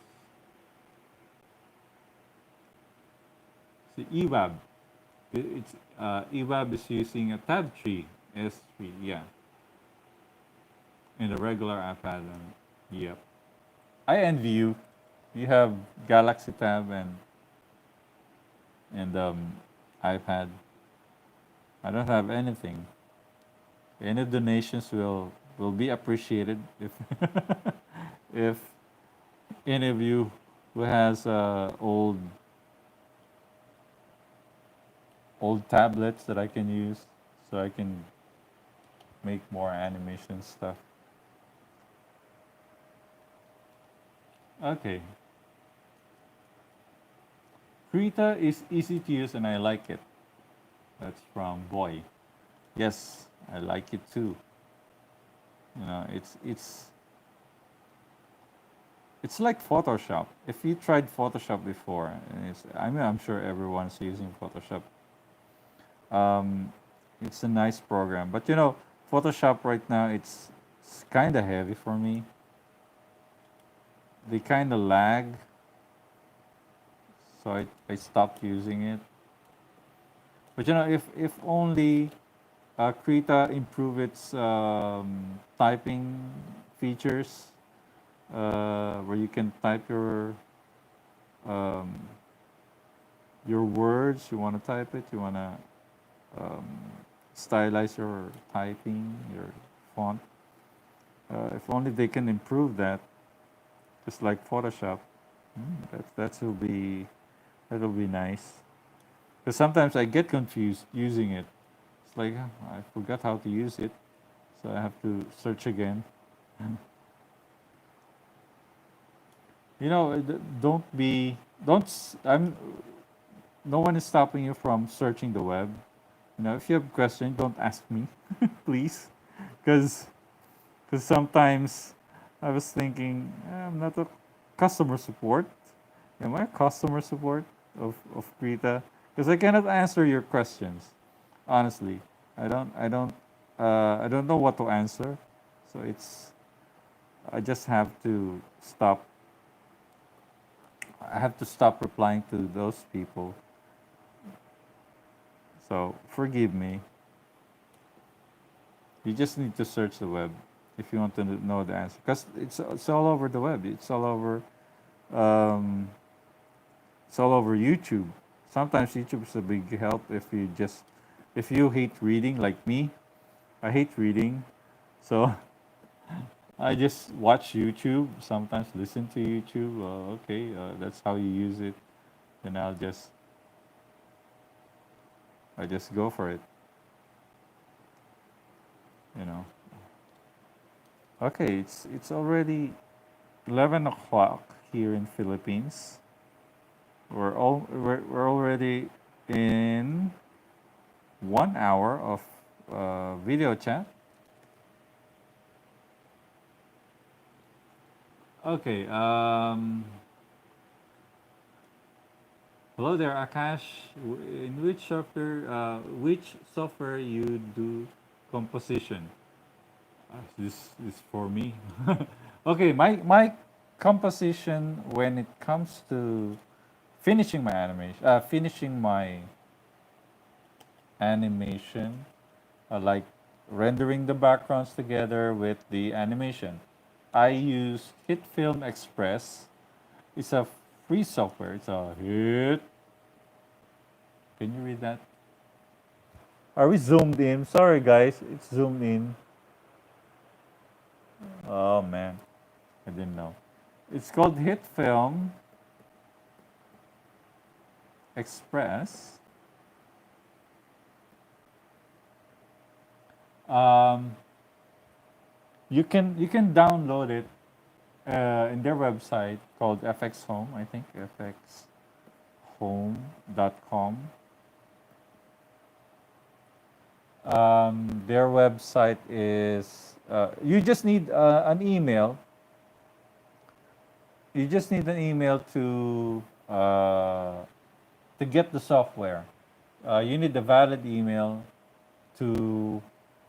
See, EWAB. It's EWAB is using a tab tree S3. Yeah, in a regular iPad. Yep. I envy you. You have Galaxy Tab and iPad. I don't have anything. Any donations will be appreciated if if any of you who has old tablets that I can use, so I can make more animation stuff. Okay, Krita is easy to use and I like it. That's from Boy. Yes, I like it too. It's like Photoshop. If you tried Photoshop before, and I mean, I'm sure everyone's using Photoshop. Um, it's a nice program, but Photoshop right now it's kind of heavy for me. They kind of lag, so I stopped using it. But if only Krita improve its typing features, where you can type um, your words. You want to type it. You want to um, stylize your typing, your font. If only they can improve that, just like Photoshop. That'll be nice. Because sometimes I get confused using it. It's like I forgot how to use it, so I have to search again. Don't be don't. I'm. No one is stopping you from searching the web. If you have a question, don't ask me, please, because sometimes I was thinking I'm not a customer support. Am I a customer support of Krita? Because I cannot answer your questions. Honestly, I don't know what to answer. So I just have to stop I have to stop replying to those people. So forgive me. You just need to search the web if you want to know the answer, because it's all over the web. Um, it's all over YouTube. Sometimes YouTube is a big help if you hate reading like me. I hate reading, so I just watch YouTube. Sometimes listen to YouTube. Okay, that's how you use it. Then I just go for it. You know. Okay, it's already 11 o'clock here in Philippines. We're already in 1 hour of video chat. Okay. Hello there, Akash. In which software you do composition? This is for me. Okay, my composition when it comes to finishing my animation, like rendering the backgrounds together with the animation. I use HitFilm Express. It's a free software. It's a hit. Can you read that? Are we zoomed in? Sorry, guys. It's zoomed in. Oh, man. I didn't know. It's called HitFilm Express. Um, you can download it in their website called FX Home. I think fxhome.com. Their website is you just need an email. You just need an email to get the software. You need a valid email to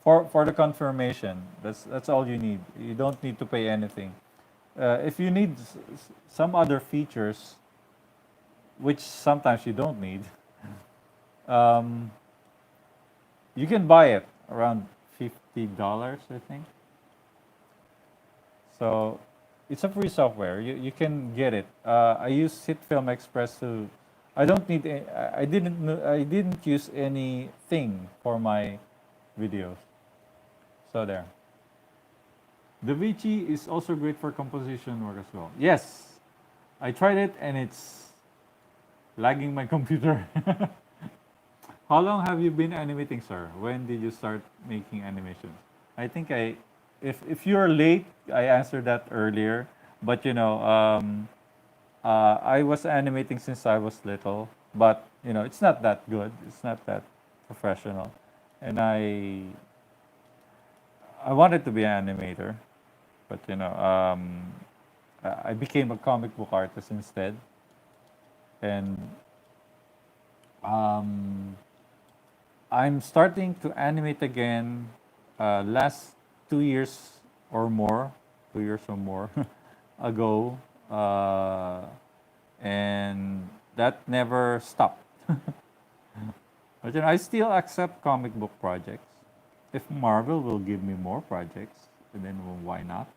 for the confirmation. That's all you need. You don't need to pay anything. If you need some other features, which sometimes you don't need, um, you can buy it around $50, I think. So it's a free software. You can get it. I use HitFilm Express to. I don't need. I didn't use anything for my videos. So there. The Vici is also great for composition work as well. Yes, I tried it and it's lagging my computer. How long have you been animating, sir? When did you start making animations? I think if you're late, I answered that earlier. But I was animating since I was little. But it's not that good. It's not that professional, and I wanted to be an animator, but I became a comic book artist instead, and um, I'm starting to animate again. Last 2 years or more, 2 years or more ago, and that never stopped. But I still accept comic book projects. If Marvel will give me more projects, then why not?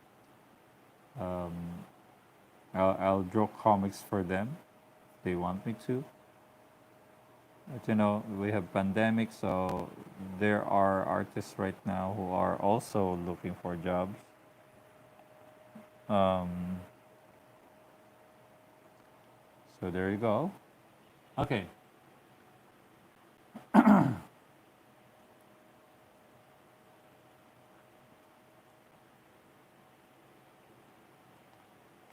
Um, I'll draw comics for them if they want me to. But we have pandemic, so there are artists right now who are also looking for jobs. Um, so there you go. Okay.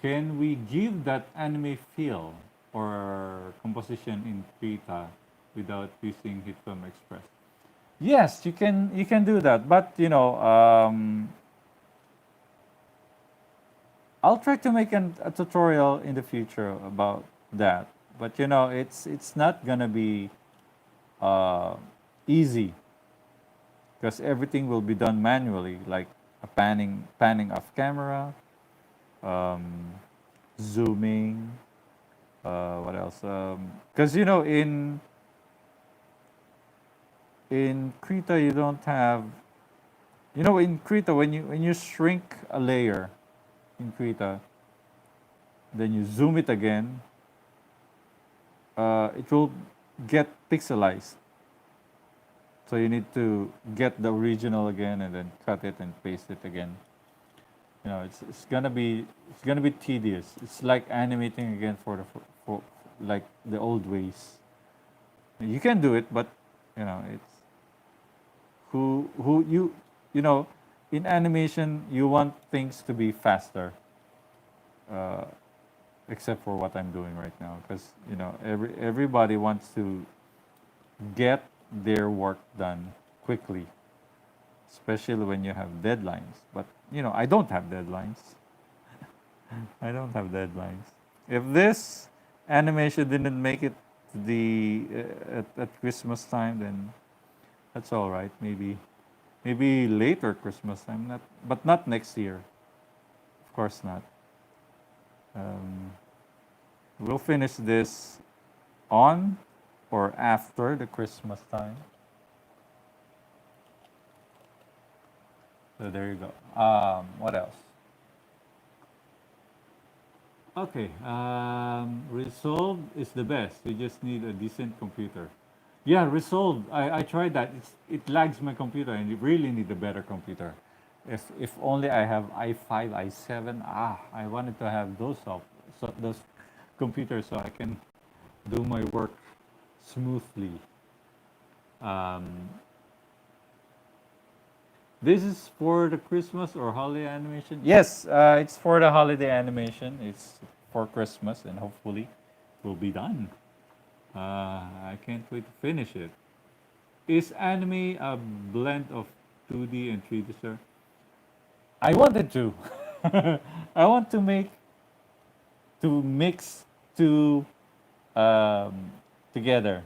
Can we give that anime feel or composition in Krita without using HitFilm Express? Yes, you can do that, but I'll try to make a tutorial in the future about that. But it's not gonna be uh, easy because everything will be done manually, like a panning off camera, um, zooming, What else? Because you know, in Krita you don't have. You know, in Krita when you shrink a layer in Krita, then you zoom it again, it will get pixelized. So you need to get the original again and then cut it and paste it again. You know, it's gonna be tedious. It's like animating again for like the old ways. You can do it, but you know, it's who you know, in animation you want things to be faster. Uh, except for what I'm doing right now, because you know everybody wants to get their work done quickly, especially when you have deadlines. But you know, I don't have deadlines. I don't have deadlines. If this animation didn't make it to the at Christmas time, then that's all right. Maybe later Christmas time, not but not next year. Of course not. Um, we'll finish this on or after the Christmas time. So there you go. What else? Okay. Resolve is the best. You just need a decent computer. Yeah, Resolve. I tried that. It lags my computer, and you really need a better computer. If only I have i5, i7. I wanted to have those computers so I can do my work smoothly. Um, this is for the Christmas or holiday animation. Yes, it's for the holiday animation. It's for Christmas, and hopefully, it will be done. I can't wait to finish it. Is anime a blend of 2D and 3D, sir? I wanted to. I want to mix two um, together.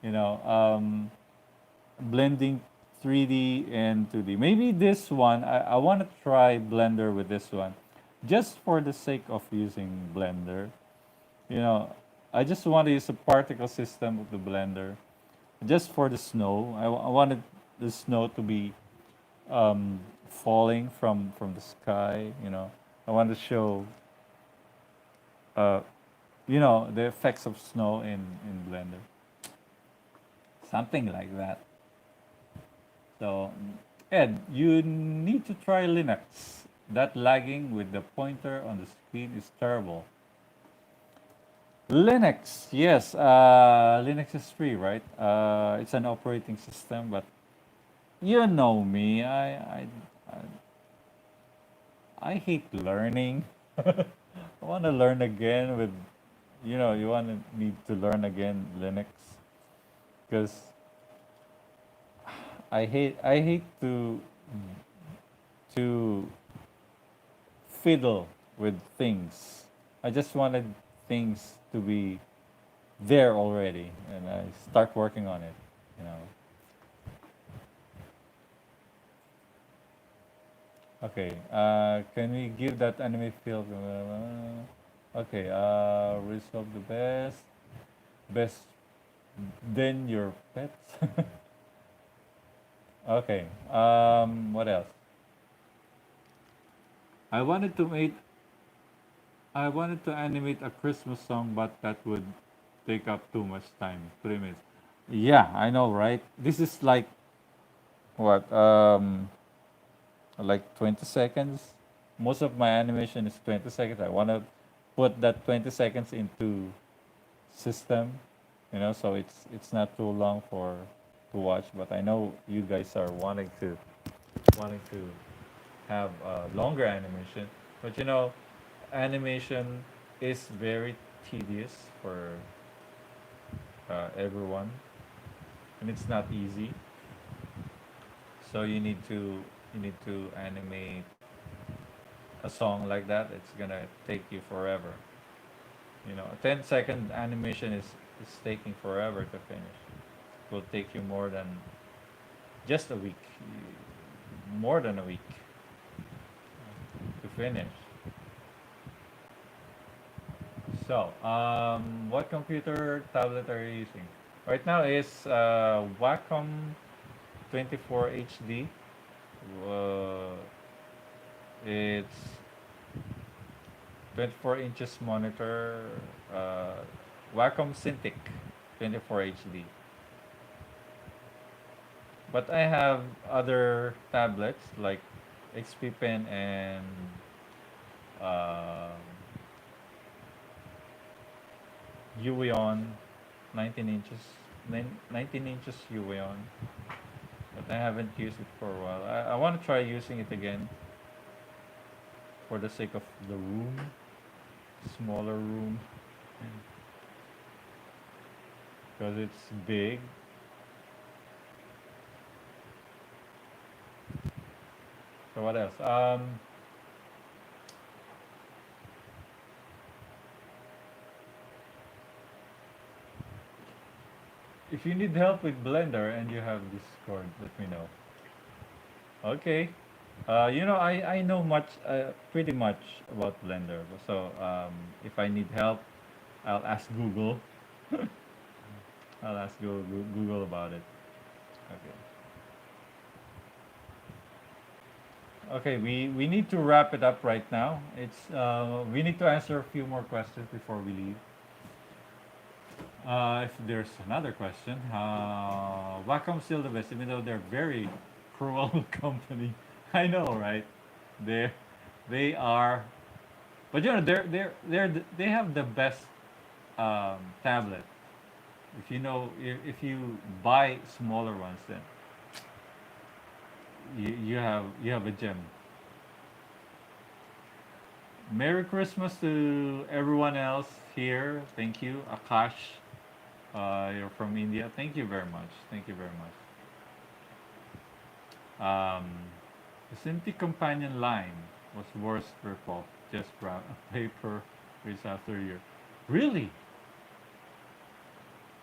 You know, blending 3D and 2D. Maybe this one, I want to try Blender with this one, just for the sake of using Blender. You know, I just want to use a particle system of the Blender, just for the snow. I wanted the snow to be falling from the sky. You know, I want to show uh, you know, the effects of snow in Blender, something like that. So, Ed, you need to try Linux. That lagging with the pointer on the screen is terrible. Linux, yes, Linux is free, right? It's an operating system, but you know me, I hate learning. I want to learn again with, you know, you want to need to learn again Linux because I hate to fiddle with things. I just wanted things to be there already, and I start working on it. You know. Okay. Can we give that anime feel? Okay. Resolve the best. Best than your pets. Okay. What else? I wanted to make. I wanted to animate a Christmas song, but that would take up too much time. 3 minutes. Yeah, I know, right? This is what? Like 20 seconds. Most of my animation is 20 seconds. I want to put that 20 seconds into system, you know, so it's not too long for to watch. But I know you guys are wanting to have longer animation. But you know, animation is very tedious for everyone, and it's not easy. So you need to animate a song like that. It's gonna take you forever. You know, a 10-second animation is taking forever to finish. It will take you more than just a week, more than a week to finish. So, what computer tablet are you using? Right now is Wacom 24 HD. Uh, it's 24 inches monitor. Uh, Wacom Cintiq 24 HD. But I have other tablets like XP Pen and uh, Uweon 19 inches, 19 inches Uweon. But I haven't used it for a while. I want to try using it again for the sake of the room, smaller room, because it's big. So what else? If you need help with Blender and you have Discord, let me know. Okay. I know pretty much about Blender. So if I need help, I'll ask Google. I'll ask Google about it. Okay. Okay, we need to wrap it up right now. We need to answer a few more questions before we leave. If there's another question, Wacom still the best, even though they're very cruel company. I know, right? They they are, but they have the best tablet. If you buy smaller ones, then you have a gem. Merry Christmas to everyone else here. Thank you, Akash. You're from India. Thank you very much. Thank you very much. Um, the Simply Companion line was worst ripoff. Just brown paper is after year. Really?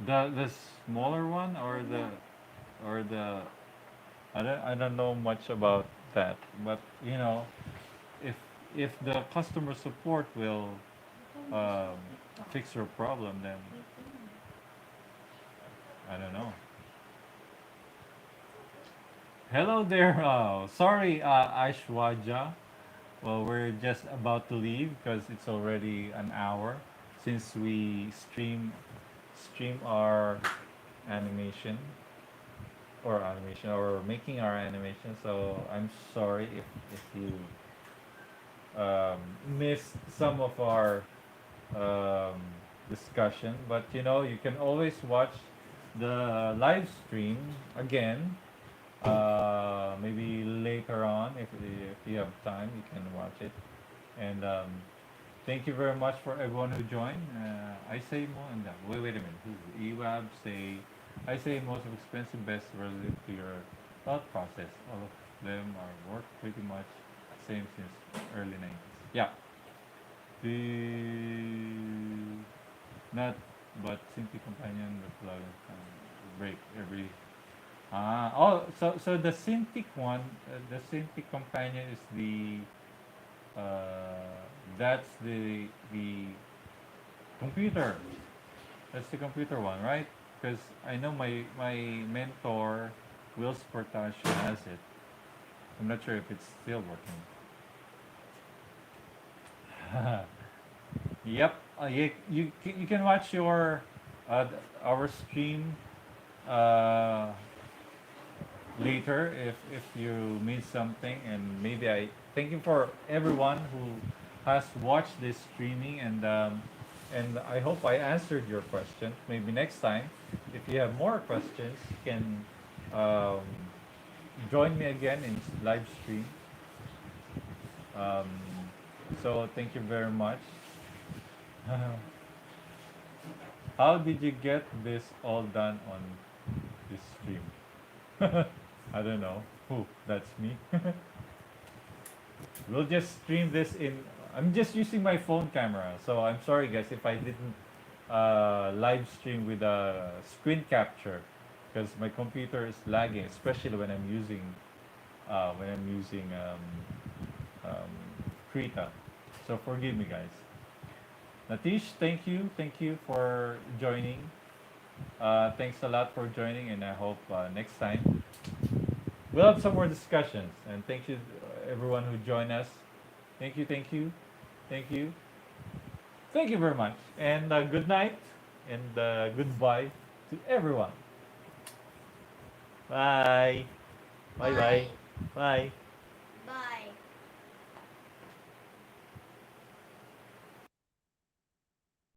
The smaller one or the I don't know much about that, but if if the customer support will um, fix your problem, then I don't know. Hello there. Sorry, Aishwaja. Well, we're just about to leave because it's already an hour since we stream our animation or making our animation. So I'm sorry if you um, missed some of our um, discussion, but you can always watch the live stream again. Maybe later on, if you have time, you can watch it. And thank you very much for everyone who joined. I say more on that. Wait a minute. EWAB say, I say most expensive best relative to your thought process. All of them are work pretty much same since early 90s. Yeah. The not but simply companion with plug break every so the Cintiq one, the Cintiq companion is that's the computer. That's the computer one, right? Because I know my mentor, Will Sportage, has it. I'm not sure if it's still working. Yep. You can watch our stream uh, later if you miss something, and maybe I thank you for everyone who has watched this streaming, and I hope I answered your question. Maybe next time, if you have more questions, you can um, join me again in live stream. Um, so thank you very much. How did you get this all done on this stream? I don't know. Who? That's me. We'll just stream this in. I'm just using my phone camera, so I'm sorry, guys, if I didn't live stream with a screen capture, because my computer is lagging, especially when I'm using Krita. So forgive me, guys. Natish, thank you for joining. Thanks a lot for joining, and I hope next time we'll have some more discussions. And thank you, everyone who joined us. Thank you, thank you, thank you very much. And good night and goodbye to everyone. Bye. Bye bye. Bye. Bye.